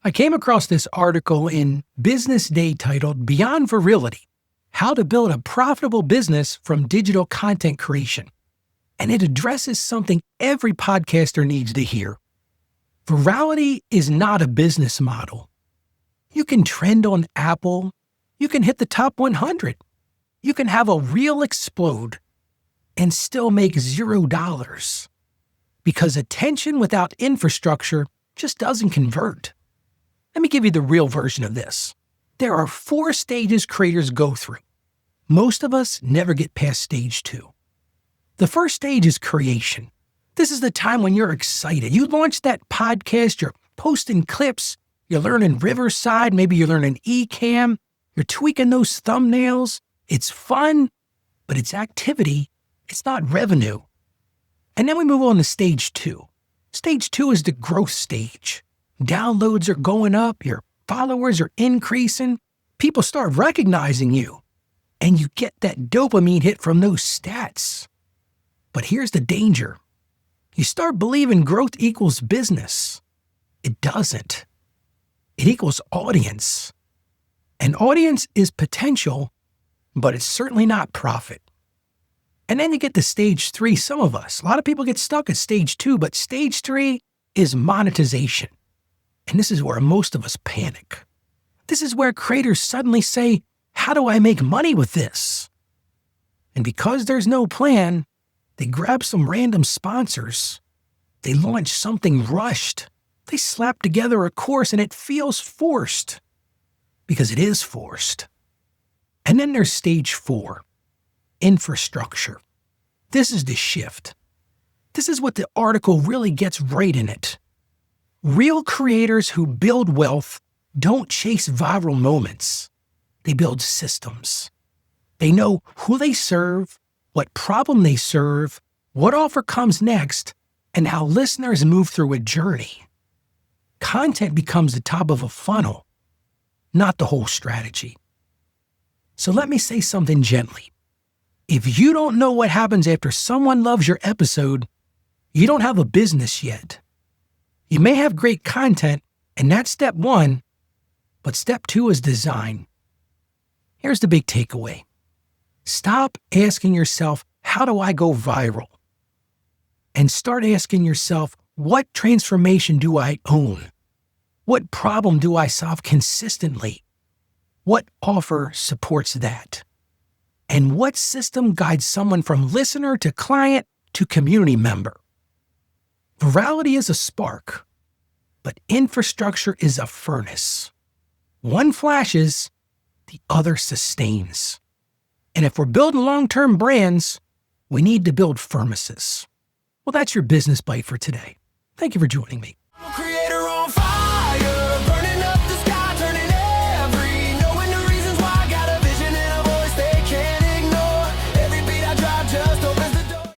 I came across this article in Business Day titled Beyond Virality: How to Build a Profitable Business from Digital Content Creation. And it addresses something every podcaster needs to hear. Virality is not a business model. You can trend on Apple. You can hit the top 100. You can have a reel explode and still make $0 because attention without infrastructure just doesn't convert. Let me give you the real version of this. There are 4 stages creators go through. Most of us never get past stage 2. The first stage is creation. This is the time when you're excited. You launch that podcast, you're posting clips, you're learning Riverside, maybe you're learning Ecamm, you're tweaking those thumbnails. It's fun, but it's activity. It's not revenue. And then we move on to stage 2. Stage 2 is the growth stage. Downloads are going up, your followers are increasing, people start recognizing you, and you get that dopamine hit from those stats. But here's the danger. You start believing growth equals business. It doesn't. It equals audience. An audience is potential, but it's certainly not profit. And then you get to stage 3, some of us. A lot of people get stuck at stage 2, but stage 3 is monetization. And this is where most of us panic. This is where creators suddenly say, how do I make money with this? And because there's no plan, they grab some random sponsors. They launch something rushed. They slap together a course and it feels forced. Because it is forced. And then there's stage 4, infrastructure. This is the shift. This is what the article really gets right in it. Real creators who build wealth don't chase viral moments. They build systems. They know who they serve, what problem they serve, what offer comes next, and how listeners move through a journey. Content becomes the top of a funnel, not the whole strategy. So let me say something gently. If you don't know what happens after someone loves your episode, you don't have a business yet. You may have great content, and that's step 1, but step 2 is design. Here's the big takeaway. Stop asking yourself, how do I go viral? And start asking yourself, what transformation do I own? What problem do I solve consistently? What offer supports that? And what system guides someone from listener to client to community member? Virality is a spark, but infrastructure is a furnace. One flashes, the other sustains. And if we're building long-term brands, we need to build furnaces. Well, that's your business bite for today. Thank you for joining me.